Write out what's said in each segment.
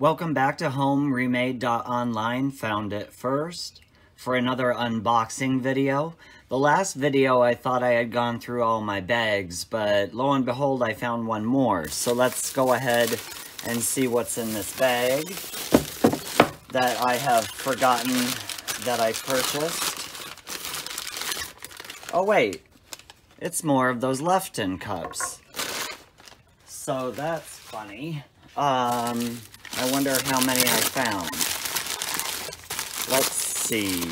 Welcome back to homeremade.online. Found it first for another unboxing video. The last video I thought I had gone through all my bags, but lo and behold I found one more. So let's go ahead and see what's in this bag that I have forgotten that I purchased. Oh wait, it's more of those Lefton cups. So that's funny. I wonder how many I found. Let's see.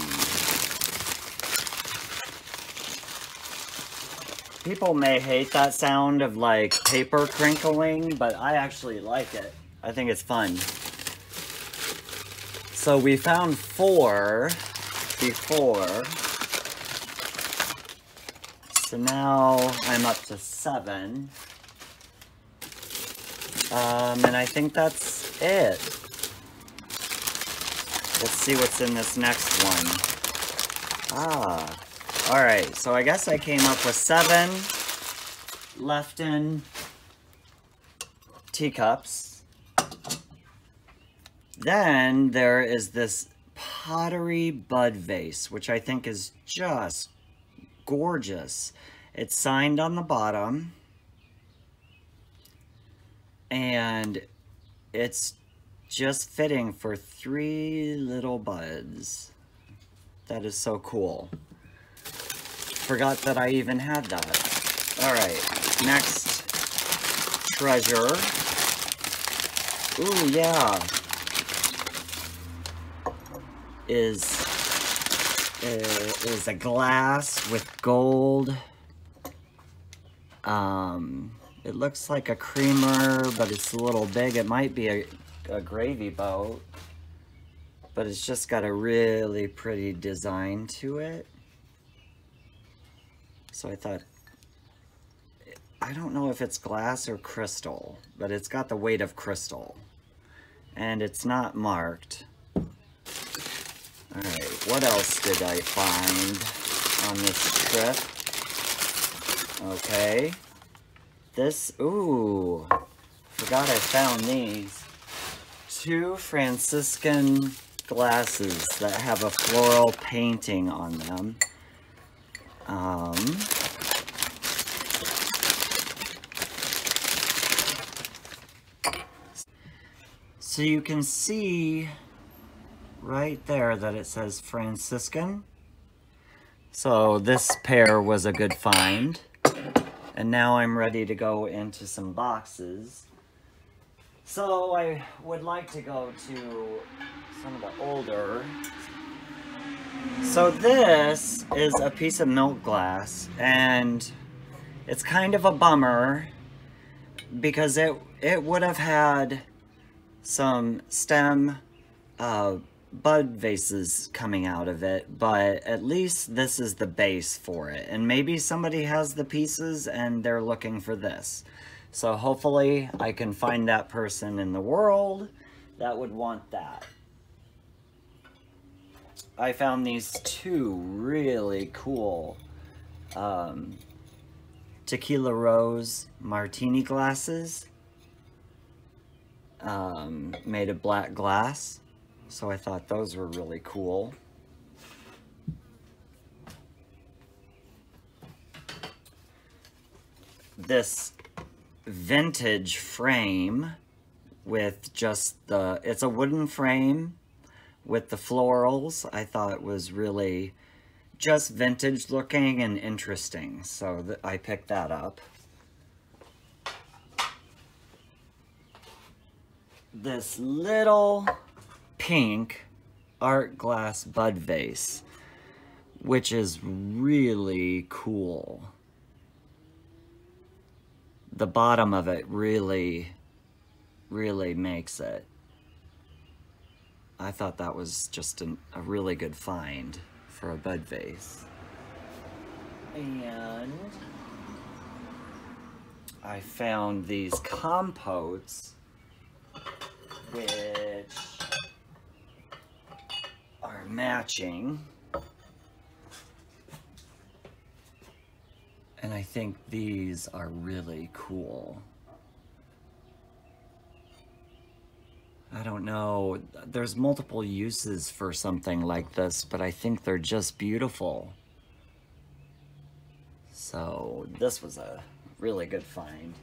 People may hate that sound of like paper crinkling, but I actually like it. I think it's fun. So we found 4 before. So now I'm up to 7. And I think that's it. Let's see what's in this next one. Alright, so I guess I came up with 7 Lefton teacups. Then there is this pottery bud vase, which I think is just gorgeous. It's signed on the bottom. And it's just fitting for 3 little buds. That is so cool. Forgot that I even had that. Alright, next treasure. Ooh, yeah. Is a glass with gold. It looks like a creamer, but it's a little big. It might be a gravy boat, but it's just got a really pretty design to it. So I thought, I don't know if it's glass or crystal, but it's got the weight of crystal. And it's not marked. Alright, what else did I find on this trip? Okay. This, ooh, forgot I found these. 2 Franciscan glasses that have a floral painting on them. So you can see right there that it says Franciscan. So this pair was a good find. And now I'm ready to go into some boxes. So I would like to go to some of the older. So this is a piece of milk glass, and it's kind of a bummer because it would have had some stem bud vases coming out of it, but at least this is the base for it. And maybe somebody has the pieces and they're looking for this. So hopefully I can find that person in the world that would want that. I found these 2 really cool Tequila Rose martini glasses made of black glass. So I thought those were really cool. This vintage frame with just it's a wooden frame with the florals. I thought was really just vintage looking and interesting. So I picked that up. This little pink art glass bud vase, which is really cool. The bottom of it really makes it. I thought that was just a really good find for a bud vase. And I found these compotes, which are matching. And I think these are really cool. I don't know. There's multiple uses for something like this, but I think they're just beautiful. So this was a really good find.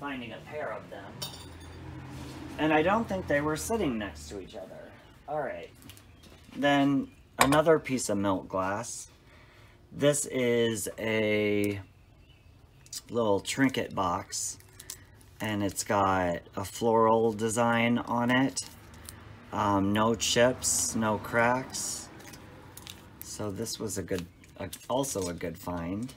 Finding a pair of them. And I don't think they were sitting next to each other. All right. Then another piece of milk glass. This is a little trinket box, and it's got a floral design on it. No chips, no cracks. So this was also a good find.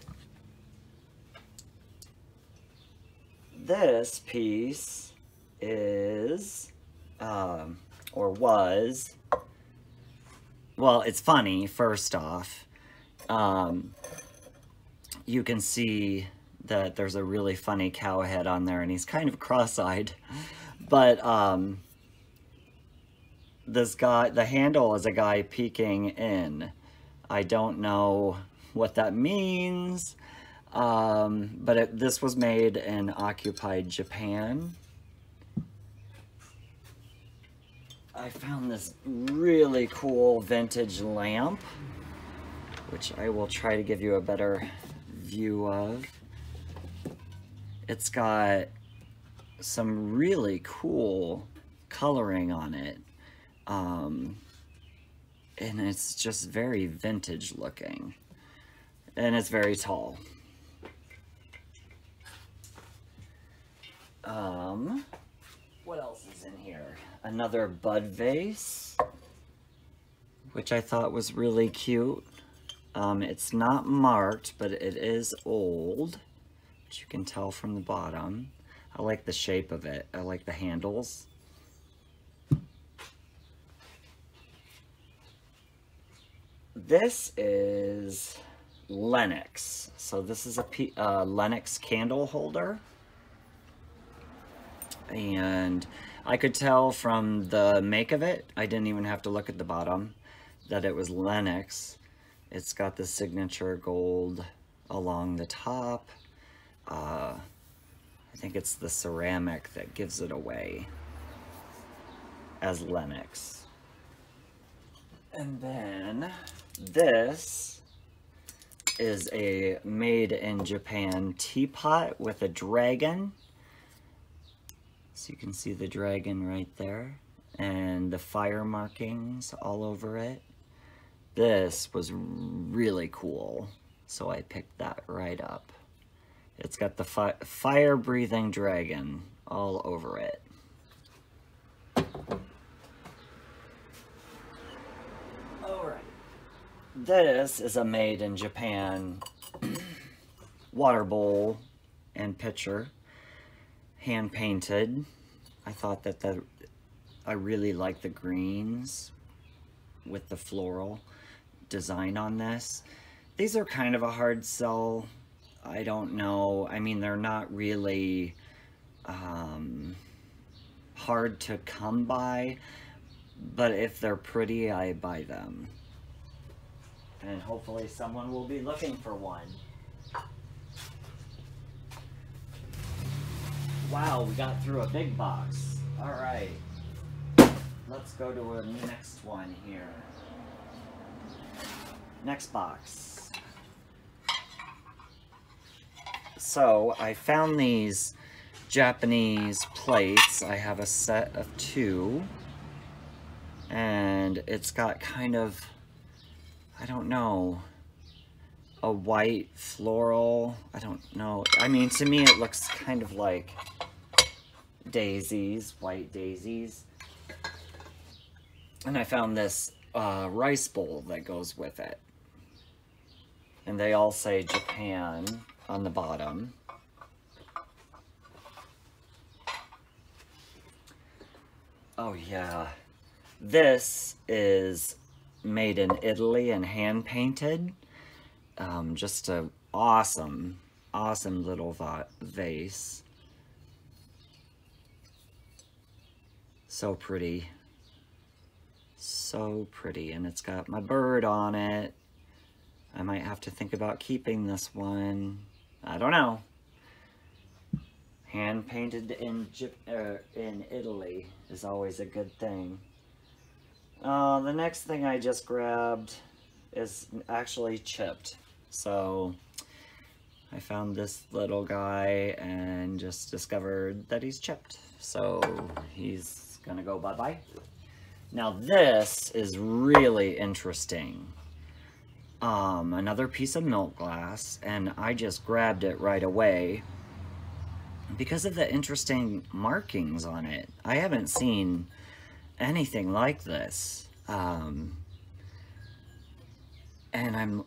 This piece is, or was, well, it's funny, first off. You can see that there's a really funny cow head on there, and he's kind of cross-eyed. But this guy, the handle is a guy peeking in. I don't know what that means, but this was made in occupied Japan. I found this really cool vintage lamp, which I will try to give you a better view of. It's got some really cool coloring on it. And it's just very vintage looking. And it's very tall. What else is in here? Another bud vase, which I thought was really cute. It's not marked, but it is old, which you can tell from the bottom. I like the shape of it. I like the handles. This is Lennox. So this is a Lennox candle holder. And I could tell from the make of it, I didn't even have to look at the bottom, that it was Lennox. It's got the signature gold along the top. I think it's the ceramic that gives it away as Lennox. And then this is a made in Japan teapot with a dragon. So you can see the dragon right there and the fire markings all over it. This was really cool, so I picked that right up. It's got the fire-breathing dragon all over it. Alright. This is a made in Japan water bowl and pitcher, hand painted. I thought that I really like the greens with the floral design on this. These are kind of a hard sell. I don't know. I mean, they're not really hard to come by, but if they're pretty, I buy them. And hopefully someone will be looking for one. Wow, we got through a big box. All right, let's go to a next one here. Next box. So I found these Japanese plates. I have a set of 2, and it's got kind of, I don't know, a white floral. I don't know. I mean, to me it looks kind of like daisies, white daisies. And I found this rice bowl that goes with it. And they all say Japan on the bottom. Oh yeah. This is made in Italy and hand painted. Just a awesome little vase. So pretty. So pretty. And it's got my bird on it. I might have to think about keeping this one. I don't know. Hand painted in Italy is always a good thing. The next thing I just grabbed is actually chipped. So I found this little guy and just discovered that he's chipped. So he's gonna go bye-bye. Now this is really interesting. Another piece of milk glass, and I just grabbed it right away because of the interesting markings on it. I haven't seen anything like this. And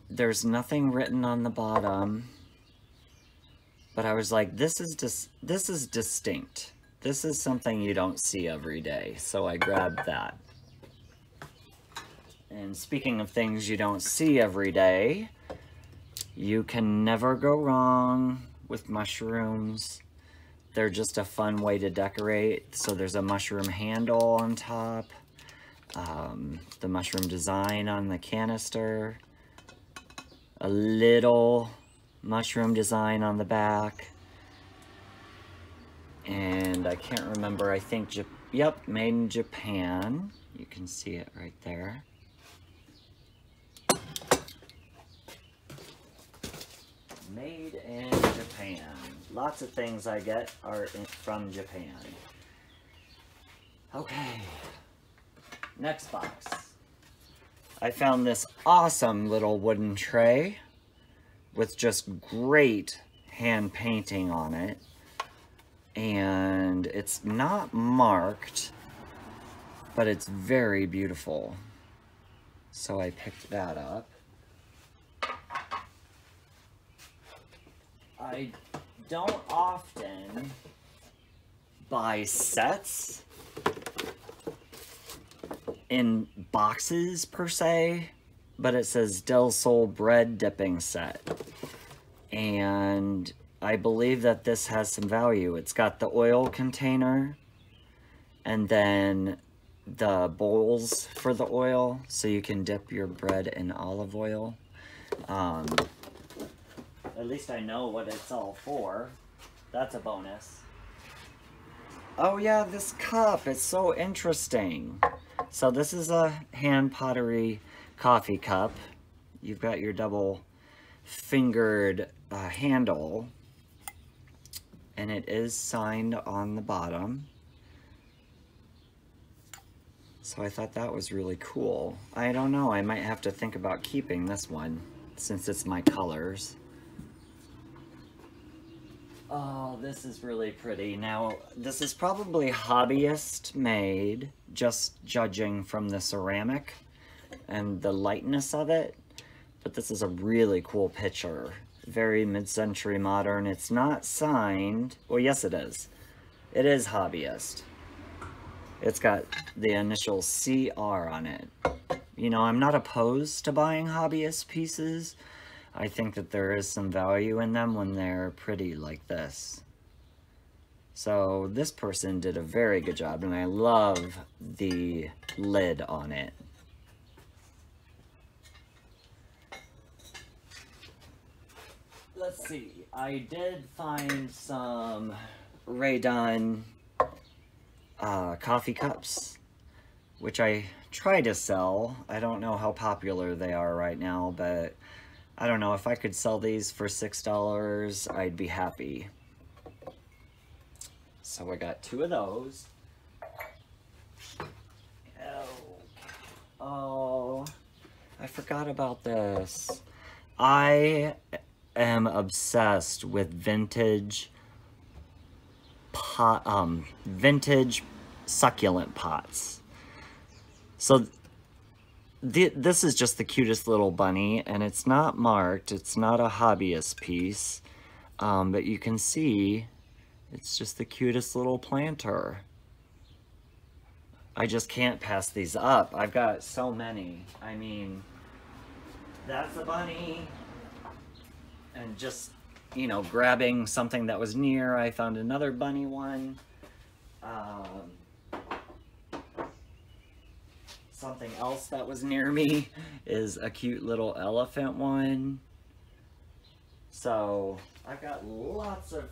there's nothing written on the bottom, but I was like, this is distinct. This is something you don't see every day, so I grabbed that. And speaking of things you don't see every day, you can never go wrong with mushrooms. They're just a fun way to decorate. So there's a mushroom handle on top, the mushroom design on the canister, a little mushroom design on the back, and I can't remember, I think, yep, made in Japan. You can see it right there. Made in Japan. Lots of things I get are from Japan. Okay, next box. I found this awesome little wooden tray with just great hand painting on it. And it's not marked, but it's very beautiful. So I picked that up. I don't often buy sets in boxes per se, but it says Del Sol bread dipping set. And I believe that this has some value. It's got the oil container and then the bowls for the oil, so you can dip your bread in olive oil. At least I know what it's all for. That's a bonus. Oh yeah, this cup is so interesting. So this is a hand pottery coffee cup. You've got your double fingered handle, and it is signed on the bottom. So I thought that was really cool. I don't know, I might have to think about keeping this one since it's my colors. Oh, this is really pretty. Now, this is probably hobbyist made, just judging from the ceramic and the lightness of it. But this is a really cool picture. Very mid-century modern. It's not signed. Well, yes it is. It is hobbyist. It's got the initial CR on it. You know, I'm not opposed to buying hobbyist pieces. I think that there is some value in them when they're pretty like this. So this person did a very good job, and I love the lid on it. Let's see, I did find some Raydon coffee cups, which I try to sell. I don't know how popular they are right now, but I don't know, if I could sell these for $6, I'd be happy. So I got 2 of those. Oh, I forgot about this. I am obsessed with vintage vintage succulent pots. So this is just the cutest little bunny, and it's not marked. It's not a hobbyist piece, but you can see it's just the cutest little planter. I just can't pass these up. I've got so many. I mean, that's a bunny. And just, you know, grabbing something that was near, I found another bunny one. Something else that was near me is a cute little elephant one. So I've got lots of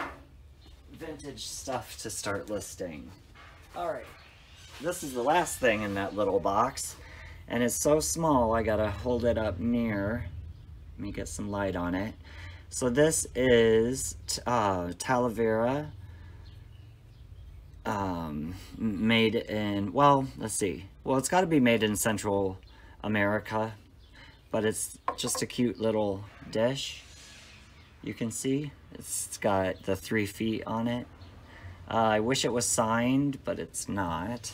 vintage stuff to start listing. All right, this is the last thing in that little box, and it's so small I gotta hold it up near. Let me get some light on it. So this is Talavera, made in, well, let's see. Well, it's got to be made in Central America, but it's just a cute little dish. You can see it's got the 3 feet on it. I wish it was signed, but it's not.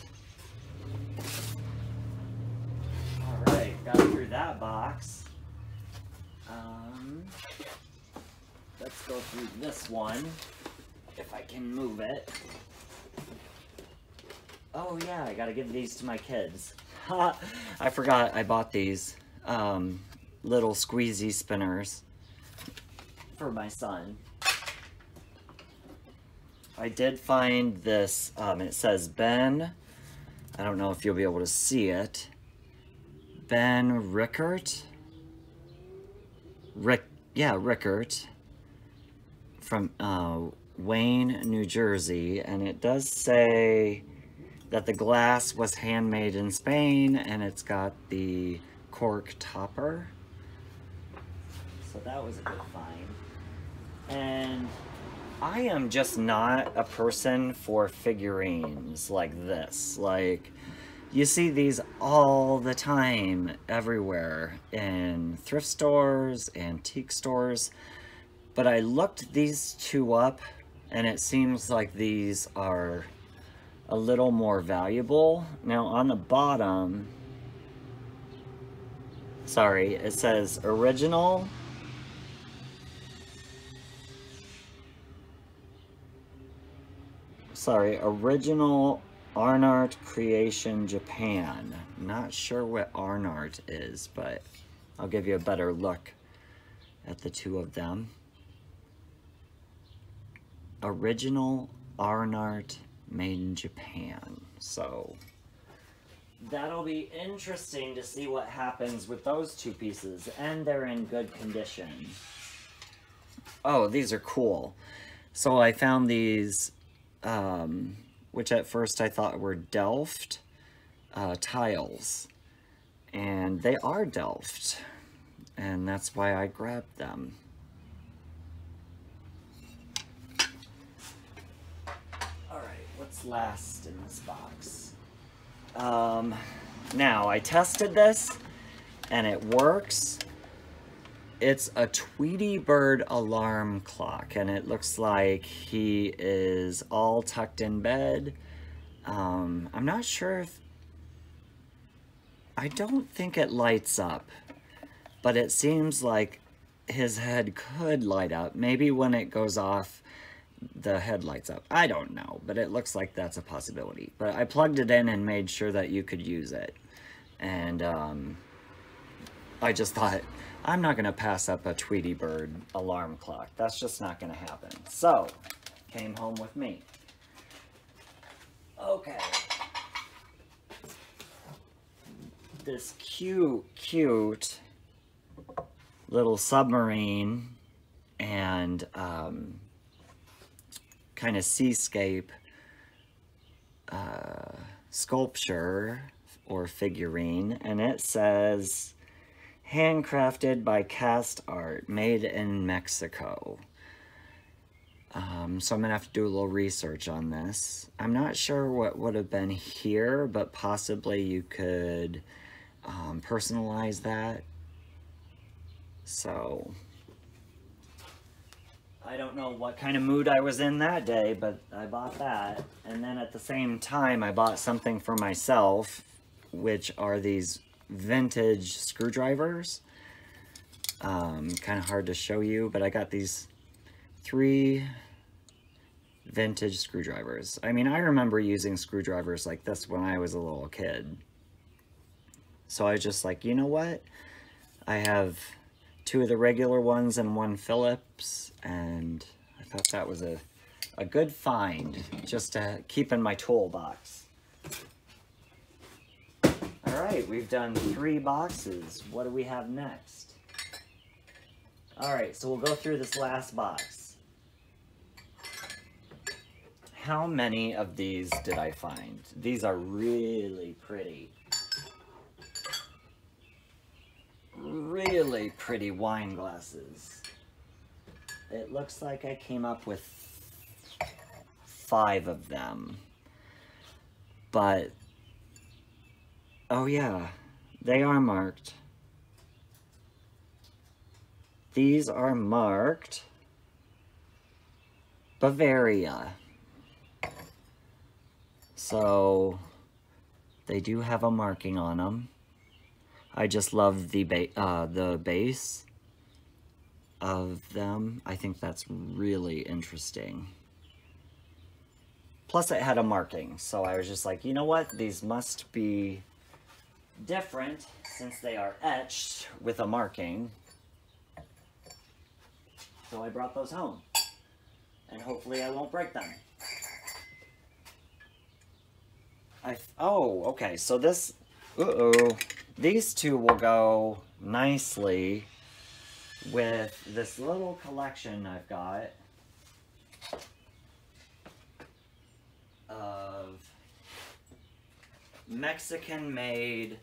All right, got through that box. Let's go through this one, if I can move it. Oh yeah, I gotta give these to my kids. I forgot I bought these little squeezy spinners for my son. I did find this, it says Ben, I don't know if you'll be able to see it, Ben Rickert? Rickert from Wayne, New Jersey, and it does say that the glass was handmade in Spain, and it's got the cork topper. So that was a good find. And I am just not a person for figurines like this. Like, you see these all the time, everywhere, in thrift stores, antique stores. But I looked these two up, and it seems like these are a little more valuable. Now on the bottom, sorry, it says original. Sorry, original Arnart Creation Japan. Not sure what Arnart is, but I'll give you a better look at the two of them. Original Arnart made in Japan. So that'll be interesting to see what happens with those two pieces, and they're in good condition. Oh, these are cool. So I found these, which at first I thought were Delft tiles, and they are Delft, and that's why I grabbed them. What's last in this box? Now, I tested this, and it works. It's a Tweety Bird alarm clock, and it looks like he is all tucked in bed. I'm not sure if... I don't think it lights up, but it seems like his head could light up. Maybe when it goes off, the head lights up. I don't know, but it looks like that's a possibility. But I plugged it in and made sure that you could use it. And I just thought, I'm not going to pass up a Tweety Bird alarm clock. That's just not going to happen. So, came home with me. Okay. This cute little submarine and kind of seascape sculpture or figurine, and it says handcrafted by Cast Art, made in Mexico. So I'm gonna have to do a little research on this. I'm not sure what would have been here, but possibly you could personalize that. So I don't know what kind of mood I was in that day, but I bought that. And then at the same time, I bought something for myself, which are these vintage screwdrivers. Kind of hard to show you, but I got these 3 vintage screwdrivers. I mean, I remember using screwdrivers like this when I was a little kid. So I was just like, you know what? I have 2 of the regular ones and 1 Phillips, and I thought that was a good find just to keep in my toolbox. All right, we've done 3 boxes. What do we have next? All right, so we'll go through this last box. how many of these did I find? These are really pretty. Really pretty wine glasses. It looks like I came up with 5 of them. But, oh yeah, they are marked. These are marked Bavaria. So, they do have a marking on them. I just love the base of them. I think that's really interesting. Plus it had a marking, so I was just like, you know what? These must be different since they are etched with a marking. So I brought those home. And hopefully I won't break them. Oh, okay, so this, these two will go nicely with this little collection I've got of Mexican-made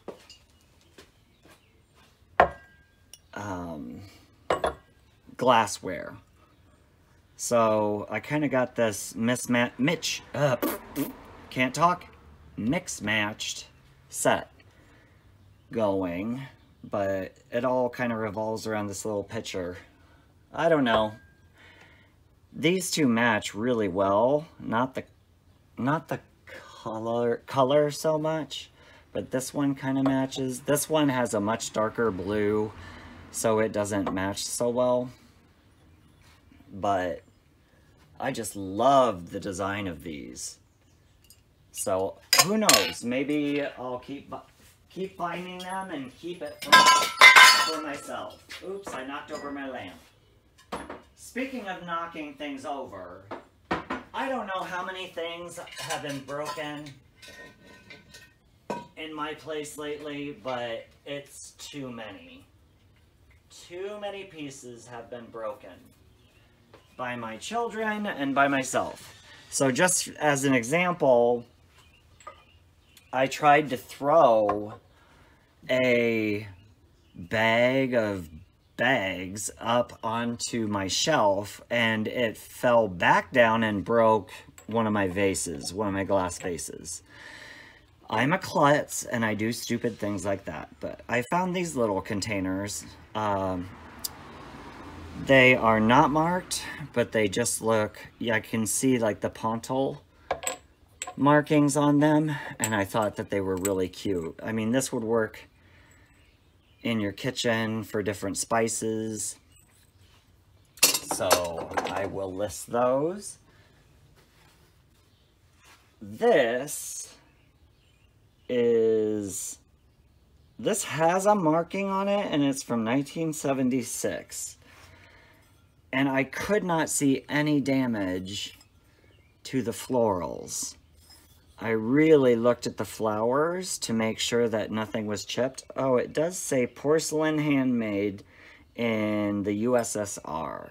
glassware. So I kind of got this mix-matched set going, but it all kind of revolves around this little picture. I don't know. These two match really well. Not the color so much, but this one kind of matches. This one has a much darker blue, so it doesn't match so well. But I just love the design of these. So who knows? Maybe I'll keep finding them and keep it for myself. Oops, I knocked over my lamp. Speaking of knocking things over, I don't know how many things have been broken in my place lately, but it's too many. Too many pieces have been broken by my children and by myself. So just as an example, I tried to throw a bag of bags up onto my shelf, and it fell back down and broke one of my vases, one of my glass vases. I'm a klutz and I do stupid things like that, but I found these little containers. They are not marked, but they just look, I can see like the pontil markings on them, and I thought that they were really cute. I mean, this would work in your kitchen for different spices. So I will list those. This has a marking on it, and it's from 1976. And I could not see any damage to the florals. I really looked at the flowers to make sure that nothing was chipped. Oh, it does say porcelain handmade in the USSR.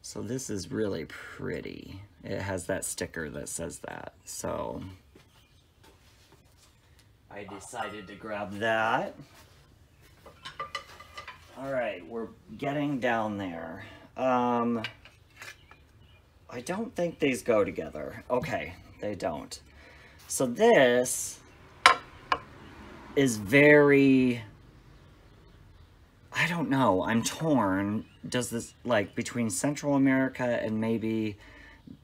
So this is really pretty. It has that sticker that says that. So I decided to grab that. All right, we're getting down there. I don't think these go together. Okay, they don't. So this is very, I don't know, I'm torn. Does this, like, between Central America and maybe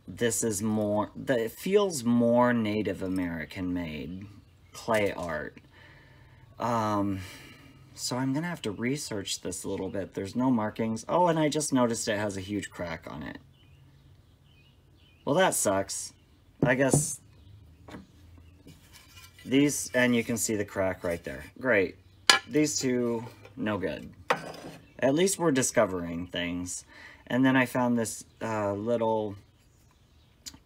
this is more, it feels more Native American made clay art. So I'm gonna have to research this a little bit. There's no markings. Oh, and I just noticed it has a huge crack on it. Well, that sucks. I guess these, and you can see the crack right there. Great. These two, no good. At least we're discovering things. And then I found this little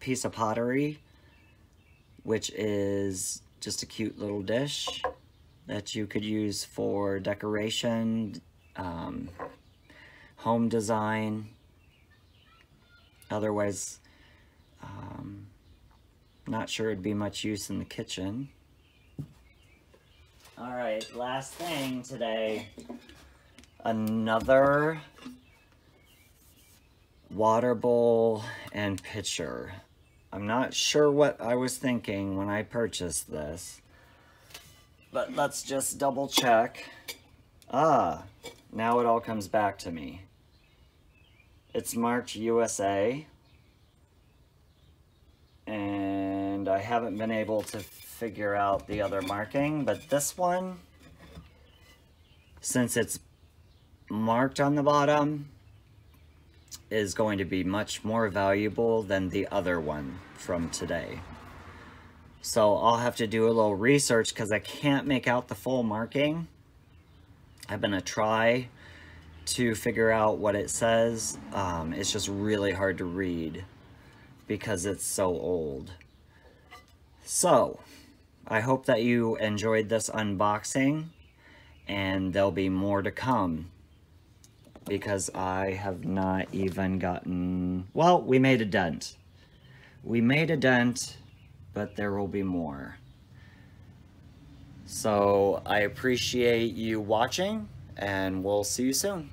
piece of pottery, which is just a cute little dish that you could use for decoration, home design. Otherwise, Not sure it'd be much use in the kitchen. Alright, last thing today. Another water bowl and pitcher. I'm not sure what I was thinking when I purchased this, but let's just double check. Ah, now it all comes back to me. It's marked USA, and I haven't been able to figure out the other marking, but this one, since it's marked on the bottom, is going to be much more valuable than the other one from today. So I'll have to do a little research because I can't make out the full marking. I'm gonna try to figure out what it says. It's just really hard to read because it's so old. So I hope that you enjoyed this unboxing, and there'll be more to come because I have not even gotten, well, we made a dent. We made a dent, but there will be more. So I appreciate you watching, and we'll see you soon.